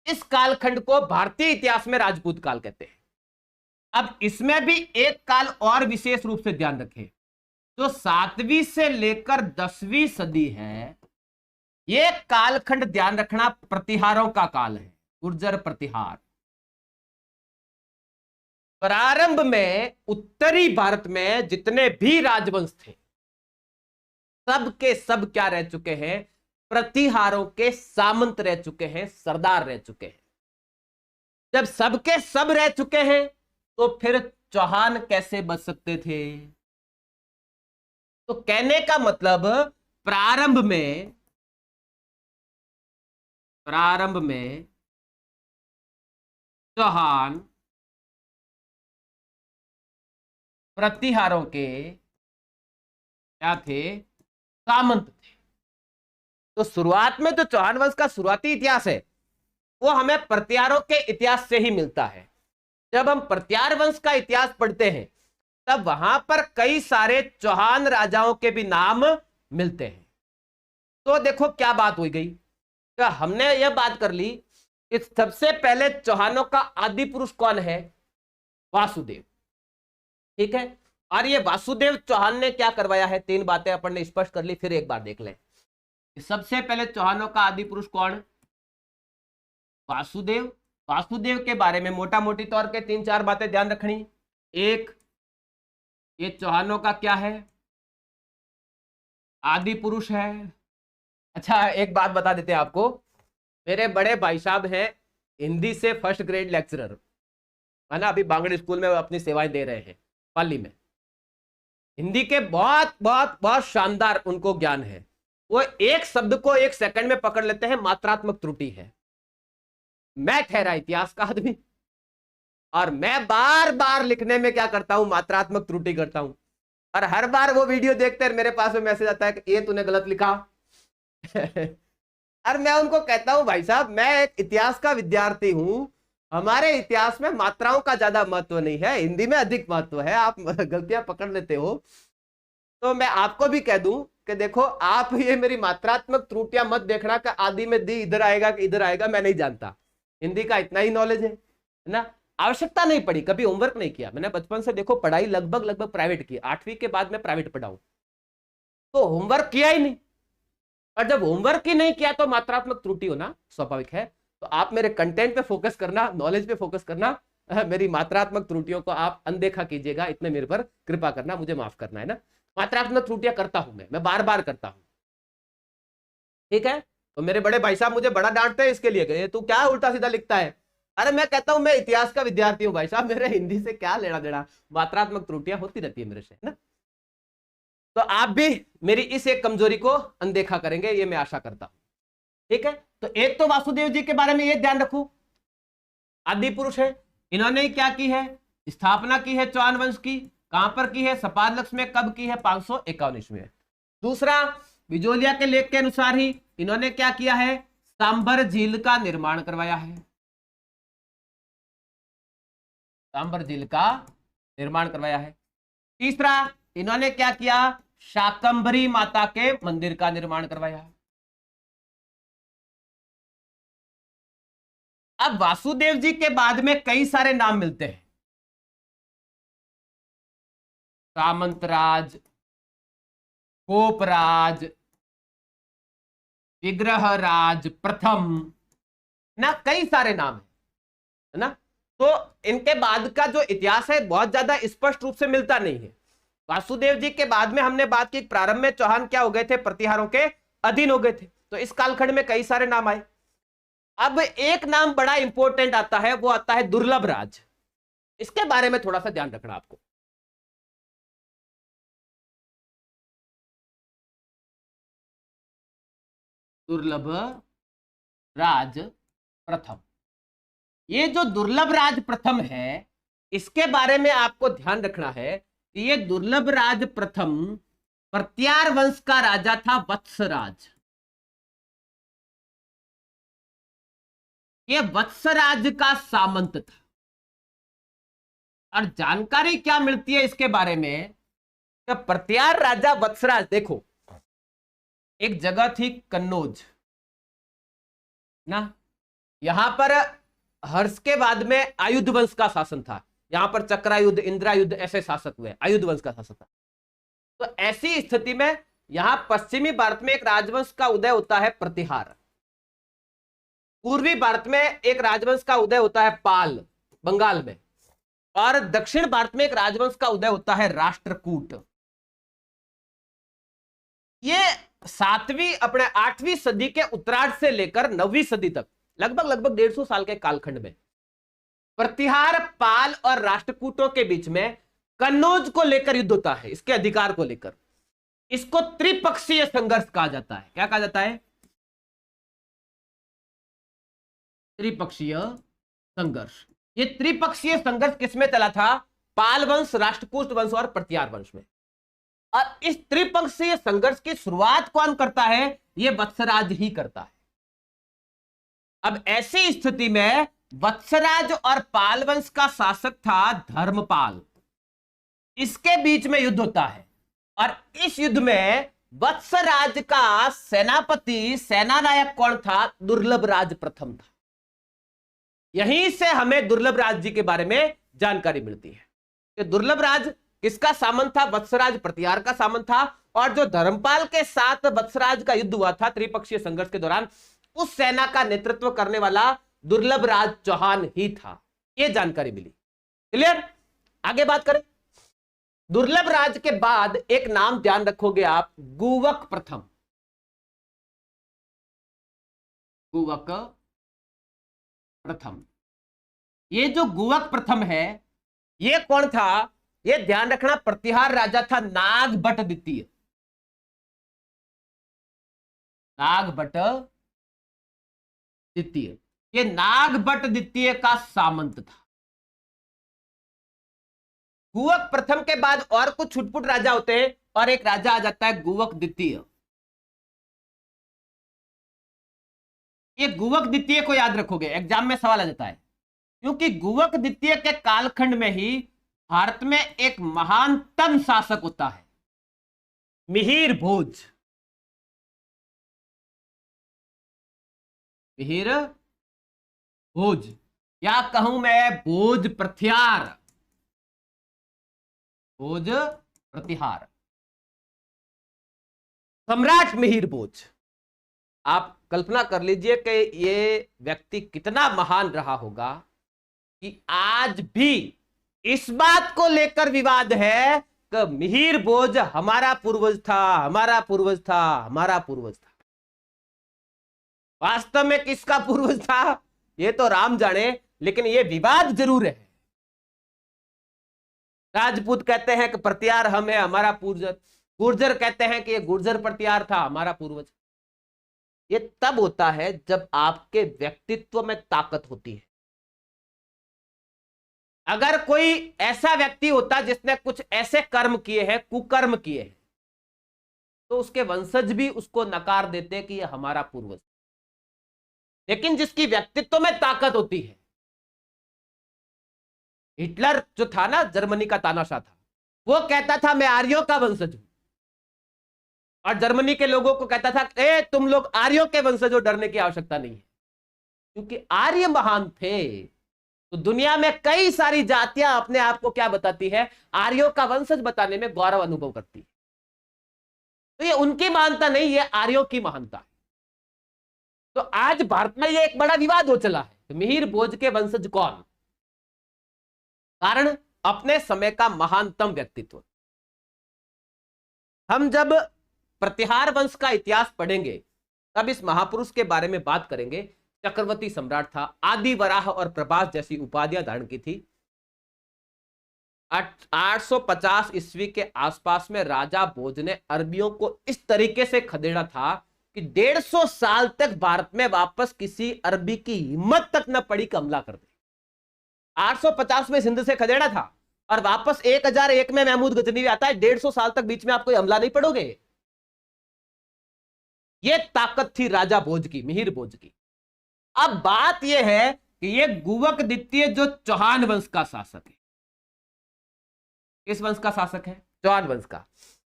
इस कालखंड को भारतीय इतिहास में राजपूत काल कहते हैं। अब इसमें भी एक काल और विशेष रूप से ध्यान रखें, जो 7वीं से लेकर 10वीं सदी है, यह कालखंड ध्यान रखना प्रतिहारों का काल है, गुर्जर प्रतिहार। प्रारंभ में उत्तरी भारत में जितने भी राजवंश थे सब के सब क्या रह चुके हैं? प्रतिहारों के सामंत रह चुके हैं, सरदार रह चुके हैं। जब सबके सब रह चुके हैं तो फिर चौहान कैसे बच सकते थे? तो कहने का मतलब प्रारंभ में चौहान प्रतिहारों के क्या थे? सामंत थे। तो शुरुआत में जो चौहान वंश का शुरुआती इतिहास है वो हमें प्रतिहारों के इतिहास से ही मिलता है। जब हम प्रतिहार वंश का इतिहास पढ़ते हैं तब वहां पर कई सारे चौहान राजाओं के भी नाम मिलते हैं। तो देखो क्या बात हो गई, तो हमने यह बात कर ली कि सबसे पहले चौहानों का आदि पुरुष कौन है? वासुदेव। ठीक है, और ये वासुदेव चौहान ने क्या करवाया है? 3 बातें अपन ने स्पष्ट कर ली, फिर एक बार देख लें। सबसे पहले चौहानों का आदि पुरुष कौन? वासुदेव। वासुदेव के बारे में मोटा मोटी तौर पे 3-4 बातें ध्यान रखनी। एक, ये चौहानों का क्या है? आदि पुरुष है। अच्छा, एक बात बता देते हैं आपको, मेरे बड़े भाई साहब हैं हिंदी से फर्स्ट ग्रेड लेक्चरर, है ना, अभी बांगड़ी स्कूल में अपनी सेवाएं दे रहे हैं पाली में। हिंदी के बहुत बहुत बहुत शानदार उनको ज्ञान है। वो एक शब्द को 1 सेकंड में पकड़ लेते हैं, मात्रात्मक त्रुटि है। मैं ठहरा इतिहास का आदमी और मैं बार बार लिखने में क्या करता हूं? मात्रात्मक त्रुटि करता हूं। और हर बार वो वीडियो देखते हैं मेरे पास में मैसेज आता है कि ये तूने गलत लिखा। और मैं उनको कहता हूं भाई साहब, मैं एक इतिहास का विद्यार्थी हूं, हमारे इतिहास में मात्राओं का ज्यादा महत्व नहीं है, हिंदी में अधिक महत्व है। आप गलतियां पकड़ लेते हो तो मैं आपको भी कह दूं कि देखो, आप ये मेरी मात्रात्मक त्रुटियां मत देखना कि आदि में दी इधर आएगा कि इधर आएगा, मैं नहीं जानता। हिंदी का इतना ही नॉलेज है ना, आवश्यकता नहीं पड़ी, कभी होमवर्क नहीं किया मैंने। बचपन से देखो पढ़ाई लगभग प्राइवेट की, 8वीं के बाद मैं प्राइवेट पढ़ाऊं, तो होमवर्क किया ही नहीं। और जब होमवर्क ही नहीं किया तो मात्रात्मक त्रुटि होना स्वाभाविक है। तो आप मेरे कंटेंट पे फोकस करना, नॉलेज पे फोकस करना, मेरी मात्रात्मक त्रुटियों को आप अनदेखा कीजिएगा, इतने मेरे पर कृपा करना, मुझे माफ करना है ना। मात्रात्मक त्रुटियां करता हूं मैं बार बार करता हूं, ठीक है। तो मेरे बड़े भाई साहब मुझे बड़ा डांटते हैं इसके लिए, तू क्या उल्टा सीधा लिखता है। अरे मैं कहता हूं मैं इतिहास का विद्यार्थी हूं भाई साहब, मेरे हिंदी से क्या लेना देना, मात्रात्मक त्रुटियां होती रहती है मेरे से, है ना। तो आप भी मेरी इस एक कमजोरी को अनदेखा करेंगे, ये मैं आशा करता हूं, ठीक है। तो एक तो वासुदेव जी के बारे में ये ध्यान रखो, आदि पुरुष है। इन्होंने क्या की है? स्थापना की है चौहान वंश की। कहां पर की है? सपारलक्स में। कब की है? 551 ईस्वी में। दूसरा, बिजोलिया के लेख के अनुसार ही इन्होंने क्या किया है? सांभर झील का निर्माण करवाया है। सांभर झील का निर्माण करवाया है। तीसरा, इन्होंने क्या किया? शाकंभरी माता के मंदिर का निर्माण करवाया है। अब वासुदेव जी के बाद में कई सारे नाम मिलते हैं। सामंतराज, गोपराज, विग्रहराज प्रथम, ना कई सारे नाम है ना। तो इनके बाद का जो इतिहास है बहुत ज्यादा स्पष्ट रूप से मिलता नहीं है। वासुदेव जी के बाद में हमने बात की, प्रारंभ में चौहान क्या हो गए थे? प्रतिहारों के अधीन हो गए थे। तो इस कालखंड में कई सारे नाम आए। अब एक नाम बड़ा इंपॉर्टेंट आता है, वो आता है दुर्लभ राज। इसके बारे में थोड़ा सा ध्यान रखना आपको। दुर्लभ राज प्रथम, ये जो दुर्लभ राज प्रथम है, इसके बारे में आपको ध्यान रखना है कि ये दुर्लभ राज प्रथम प्रत्यार वंश का राजा था, वत्सराज। ये वत्सराज का सामंत था। और जानकारी क्या मिलती है इसके बारे में? कि प्रत्यार राजा वत्सराज, देखो एक जगह थी कन्नौज ना, यहां पर हर्ष के बाद में आयुध वंश का शासन था। यहां पर चक्रायुद्ध, इंद्रायुद्ध ऐसे शासक हुए, आयुध वंश का शासक था। तो ऐसी स्थिति में यहां पश्चिमी भारत में एक राजवंश का उदय होता है, प्रतिहार। पूर्वी भारत में एक राजवंश का उदय होता है, पाल, बंगाल में। और दक्षिण भारत में एक राजवंश का उदय होता है, राष्ट्रकूट। ये 7वीं अपने 8वीं सदी के उत्तरार्ध से लेकर 9वीं सदी तक लगभग 150 साल के कालखंड में प्रतिहार, पाल और राष्ट्रकूटों के बीच में कन्नौज को लेकर युद्ध होता है, इसके अधिकार को लेकर। इसको त्रिपक्षीय संघर्ष कहा जाता है। क्या कहा जाता है? त्रिपक्षीय संघर्ष। ये त्रिपक्षीय संघर्ष किसमें चला था? पाल वंश, राष्ट्रकूट वंश और प्रतिहार वंश में। और इस त्रिपक्षीय संघर्ष की शुरुआत कौन करता है? यह वत्सराज ही करता है। अब ऐसी स्थिति में वत्सराज और पाल वंश का शासक था धर्मपाल। इसके बीच में युद्ध होता है और इस युद्ध में वत्सराज का सेनापति, सेनानायक कौन था? दुर्लभ राज प्रथम था। यहीं से हमें दुर्लभ राज जी के बारे में जानकारी मिलती है कि दुर्लभ राज किसका सामंत था? वत्सराज प्रतिहार का सामंत था। और जो धर्मपाल के साथ वत्सराज का युद्ध हुआ था त्रिपक्षीय संघर्ष के दौरान, उस सेना का नेतृत्व करने वाला दुर्लभ राज चौहान ही था। यह जानकारी मिली। क्लियर? आगे बात करें। दुर्लभ राज के बाद एक नाम ध्यान रखोगे आप, गुवक प्रथम। गुवक प्रथम, ये जो गुवक प्रथम है, ये कौन था? ये ध्यान रखना, प्रतिहार राजा था नागभट्ट द्वितीय। नागभट्ट द्वितीय, ये नागभट्ट द्वितीय का सामंत था। गुवक प्रथम के बाद और कुछ छुटपुट राजा होते हैं और एक राजा आ जाता है गुवक द्वितीय। ये गुवक द्वितीय को याद रखोगे, एग्जाम में सवाल आ जाता है, क्योंकि गुवक द्वितीय के कालखंड में ही भारत में एक महानतम शासक होता है, मिहिर भोज। मिहिर भोज, या कहूं मैं भोज प्रतिहार। भोज प्रतिहार, सम्राट मिहिर भोज। आप कल्पना कर लीजिए कि ये व्यक्ति कितना महान रहा होगा कि आज भी इस बात को लेकर विवाद है कि मिहिर भोज हमारा पूर्वज था, हमारा पूर्वज था, हमारा पूर्वज था। वास्तव में किसका पूर्वज था ये तो राम जाने, लेकिन ये विवाद जरूर है। राजपूत कहते हैं कि प्रतिहार हम है, हमारा पूर्वज। गुर्जर कहते हैं कि ये गुर्जर प्रतिहार था, हमारा पूर्वज। ये तब होता है जब आपके व्यक्तित्व में ताकत होती है। अगर कोई ऐसा व्यक्ति होता जिसने कुछ ऐसे कर्म किए हैं, कुकर्म किए हैं, तो उसके वंशज भी उसको नकार देते कि यह हमारा पूर्वज। लेकिन जिसकी व्यक्तित्व में ताकत होती है, हिटलर जो था ना, जर्मनी का तानाशाह था, वो कहता था मैं आर्यों का वंशज हूं, और जर्मनी के लोगों को कहता था ए तुम लोग आर्यों के वंशज हो, डरने की आवश्यकता नहीं है। क्योंकि आर्य महान थे, तो दुनिया में कई सारी जातियां अपने आप को क्या बताती है, आर्यों का वंशज बताने में गौरव अनुभव करती है। तो ये उनकी महानता नहीं, ये आर्यों की महानता है। तो आज भारत में ये एक बड़ा विवाद हो चला है, तो मिहिर भोज के वंशज कौन? कारण अपने समय का महानतम व्यक्तित्व। हम जब प्रतिहार वंश का इतिहास पढ़ेंगे तब इस महापुरुष के बारे में बात करेंगे। चक्रवर्ती सम्राट था, आदि वराह और प्रभास जैसी उपाधियां धारण की थी। 850 ईस्वी के आसपास में राजा भोज ने अरबियों को इस तरीके से खदेड़ा था कि 150 साल तक भारत में वापस किसी अरबी की हिम्मत तक न पड़ी कि हमला कर दे। 850 में सिंध से खदेड़ा था और वापस 1001 में महमूद गजनवी आता है। 150 साल तक बीच में आप कोई हमला नहीं पड़ोगे। यह ताकत थी राजा भोज की, मिहिर भोज की। अब बात यह है कि यह गुवक द्वितीय जो चौहान वंश का शासक है, किस वंश का शासक है? चौहान वंश का।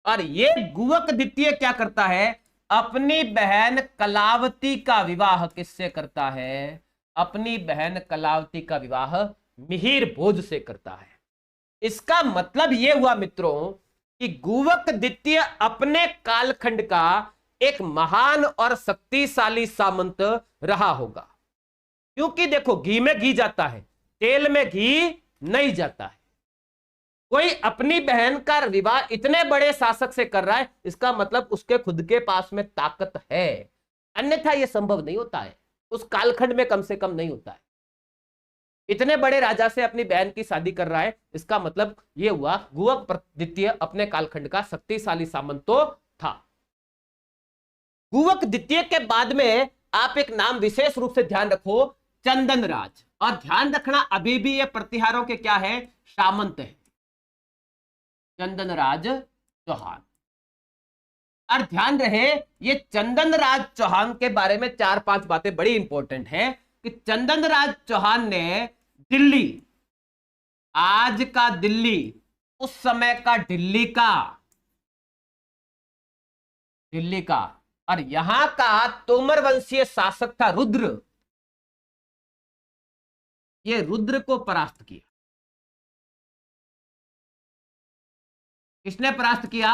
और यह गुवक द्वितीय क्या करता है? अपनी बहन कलावती का विवाह किससे करता है? अपनी बहन कलावती का विवाह मिहिर भोज से करता है। इसका मतलब यह हुआ मित्रों कि गुवक द्वितीय अपने कालखंड का एक महान और शक्तिशाली सामंत रहा होगा। क्योंकि देखो, घी में घी जाता है, तेल में घी नहीं जाता है। कोई अपनी बहन का विवाह इतने बड़े शासक से कर रहा है, इसका मतलब उसके खुद के पास में ताकत है, अन्यथा यह संभव नहीं होता है। उस कालखंड में कम से कम नहीं होता है। इतने बड़े राजा से अपनी बहन की शादी कर रहा है, इसका मतलब यह हुआ गुवक द्वितीय अपने कालखंड का शक्तिशाली सामंत तो था। गुवक द्वितीय के बाद में आप एक नाम विशेष रूप से ध्यान रखो, चंदन राज। और ध्यान रखना, अभी भी ये प्रतिहारों के क्या है? सामंत है, चंदन राज चौहान। और ध्यान रहे, ये चंदन राज चौहान के बारे में 4-5 बातें बड़ी इंपॉर्टेंट है कि चंदन राज चौहान ने दिल्ली, आज का दिल्ली, उस समय का दिल्ली का और यहां का तोमर वंशीय शासक था रुद्र, ये रुद्र को परास्त किया। किसने परास्त किया?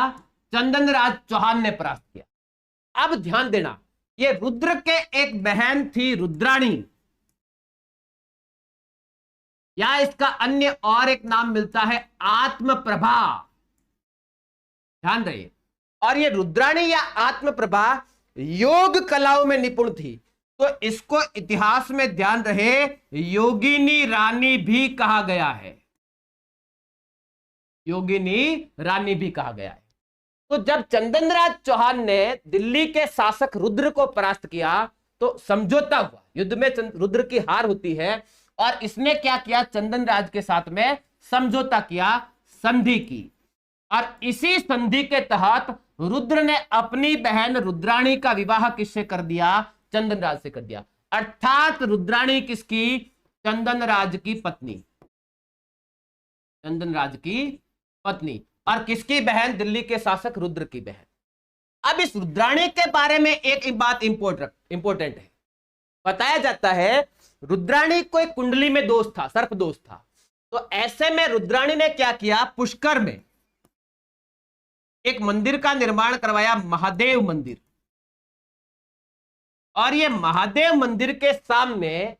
चंदन राज चौहान ने परास्त किया। अब ध्यान देना, ये रुद्र के एक बहन थी रुद्राणी, या इसका अन्य और एक नाम मिलता है आत्मप्रभा। ध्यान रहे, और ये रुद्राणी या आत्मप्रभा योग कलाओं में निपुण थी, तो इसको इतिहास में ध्यान रहे योगिनी रानी भी कहा गया है। योगिनी रानी भी कहा गया है। तो जब चंदनराज चौहान ने दिल्ली के शासक रुद्र को परास्त किया तो समझौता हुआ, युद्ध में रुद्र की हार होती है, और इसने क्या किया? चंदनराज के साथ में समझौता किया, संधि की। और इसी संधि के तहत रुद्र ने अपनी बहन रुद्राणी का विवाह किससे कर दिया? चंदनराज से कर दिया। अर्थात रुद्राणी किसकी? चंदनराज की पत्नी, चंदनराज की पत्नी। और किसकी बहन? दिल्ली के शासक रुद्र की बहन। अब इस रुद्राणी के बारे में एक बात इंपॉर्टेंट है। बताया जाता है रुद्राणी को एक कुंडली में दोष था, सर्प दोष था। तो ऐसे में रुद्राणी ने क्या किया? पुष्कर में एक मंदिर का निर्माण करवाया, महादेव मंदिर। और ये महादेव मंदिर के सामने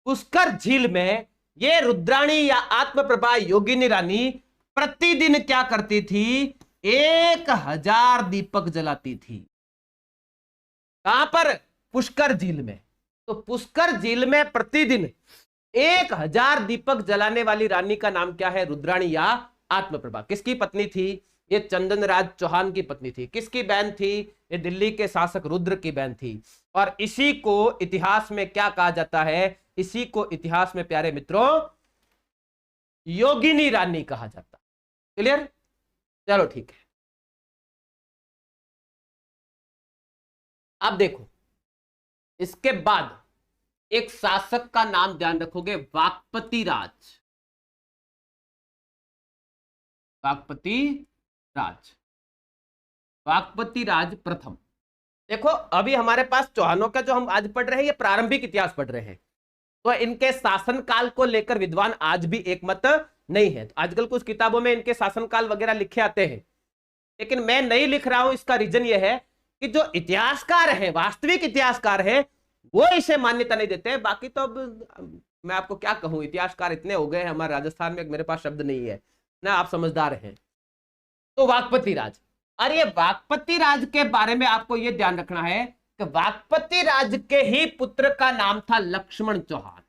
पुष्कर झील में ये रुद्राणी या आत्मप्रभा योगिनी रानी प्रतिदिन क्या करती थी? 1000 दीपक जलाती थी। कहां पर? पुष्कर झील में। तो पुष्कर झील में प्रतिदिन 1000 दीपक जलाने वाली रानी का नाम क्या है? रुद्राणी या आत्मप्रभा। किसकी पत्नी थी? ये चंदनराज चौहान की पत्नी थी। किसकी बहन थी? ये दिल्ली के शासक रुद्र की बहन थी। और इसी को इतिहास में क्या कहा जाता है? इसी को इतिहास में प्यारे मित्रों योगिनी रानी कहा जाता। क्लियर? चलो ठीक है। अब देखो, इसके बाद एक शासक का नाम ध्यान रखोगे, वाकपति राज। वाकपति राज, वाकपति राज प्रथम। देखो अभी हमारे पास चौहानों का जो हम आज पढ़ रहे हैं, ये प्रारंभिक इतिहास पढ़ रहे हैं, तो इनके शासनकाल को लेकर विद्वान आज भी एक मत नहीं है। आजकल कुछ किताबों में इनके शासनकाल वगैरह लिखे आते हैं, लेकिन मैं नहीं लिख रहा हूं। इसका रीजन यह है कि जो इतिहासकार हैं, वास्तविक इतिहासकार हैं, वो इसे मान्यता नहीं देते हैं। बाकी तो अब मैं आपको क्या कहूं, इतिहासकार इतने हो गए हैं हमारे राजस्थान में, मेरे पास शब्द नहीं है ना, आप समझदार हैं। तो वाकपति राज, और ये वाकपति राज के बारे में आपको ये ध्यान रखना है कि वाकपति राज के ही पुत्र का नाम था लक्ष्मण चौहान।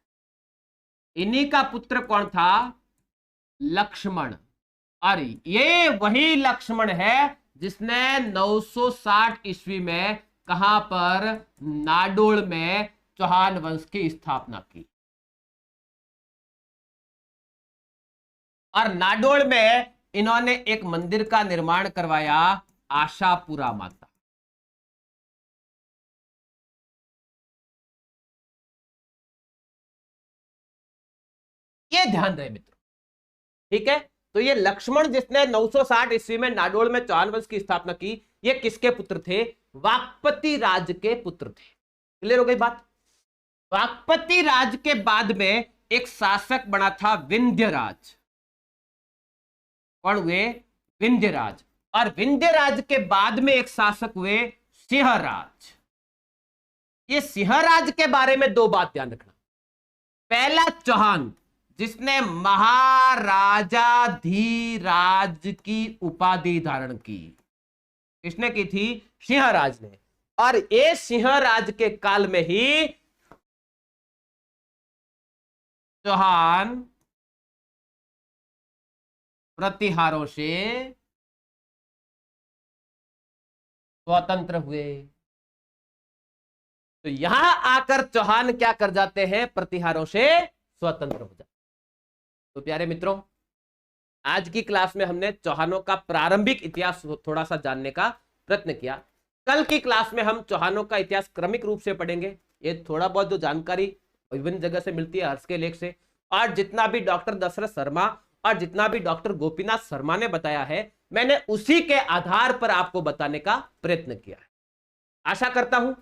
इन्हीं का पुत्र कौन था? लक्ष्मण। और ये वही लक्ष्मण है जिसने 960 ईस्वी में कहां पर? नाडोल में चौहान वंश की स्थापना की। और नाडोल में इन्होंने एक मंदिर का निर्माण करवाया, आशापुरा माता। ये ध्यान रहे मित्रों, ठीक है? तो ये लक्ष्मण जिसने 960 ईस्वी में नाडोल में चौहान वंश की स्थापना की, ये किसके पुत्र थे? वाकपति राज के पुत्र थे। क्लियर हो गई बात? वाकपति राज के बाद में एक शासक बना था विंध्यराज। कौन हुए? विंध्यराज। और विंध्यराज के बाद में एक शासक हुए सिंहराज। ये सिंहराज के बारे में दो बात ध्यान रखना। पहला, चौहान जिसने महाराजाधिराज की उपाधि धारण की। किसने की थी? सिंहराज ने। और ये सिंहराज के काल में ही चौहान प्रतिहारों से स्वतंत्र हुए। तो यहां आकर चौहान क्या कर जाते हैं? प्रतिहारों से स्वतंत्र हो जाते। तो प्यारे मित्रों, आज की क्लास में हमने चौहानों का प्रारंभिक इतिहास थोड़ा सा जानने का प्रयत्न किया। कल की क्लास में हम चौहानों का इतिहास क्रमिक रूप से पढ़ेंगे। ये थोड़ा बहुत जो जानकारी विभिन्न जगह से मिलती है, हर्ष के लेख से, और जितना भी डॉक्टर दशरथ शर्मा और जितना भी डॉक्टर गोपीनाथ शर्मा ने बताया है, मैंने उसी के आधार पर आपको बताने का प्रयत्न किया है। आशा करता हूं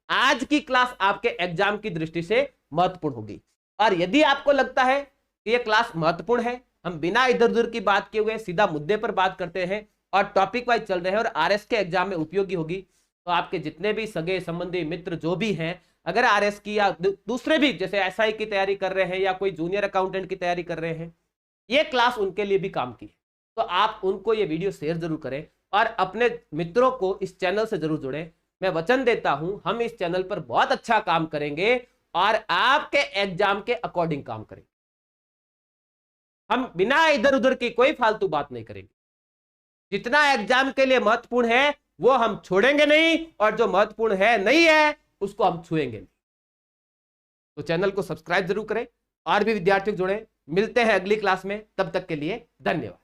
आज की क्लास आपके एग्जाम की दृष्टि से महत्वपूर्ण होगी। और यदि आपको लगता है कि यह क्लास महत्वपूर्ण है, हम बिना इधर उधर की बात किए हुए सीधा मुद्दे पर बात करते हैं और टॉपिक वाइज चल रहे हैं और आरएस के एग्जाम में उपयोगी होगी, तो आपके जितने भी सगे संबंधी मित्र जो भी हैं, अगर आरएस की या दूसरे भी जैसे एसआई की तैयारी कर रहे हैं या कोई जूनियर अकाउंटेंट की तैयारी कर रहे हैं, ये क्लास उनके लिए भी काम की है, तो आप उनको ये वीडियो शेयर जरूर करें और अपने मित्रों को इस चैनल से जरूर जुड़ें। मैं वचन देता हूं, हम इस चैनल पर बहुत अच्छा काम करेंगे और आपके एग्जाम के अकॉर्डिंग काम करेंगे। हम बिना इधर उधर की कोई फालतू बात नहीं करेंगे। जितना एग्जाम के लिए महत्वपूर्ण है वो हम छोड़ेंगे नहीं, और जो महत्वपूर्ण है नहीं है उसको हम छुएंगे नहीं। तो चैनल को सब्सक्राइब जरूर करें और भी विद्यार्थियों जुड़े। मिलते हैं अगली क्लास में, तब तक के लिए धन्यवाद।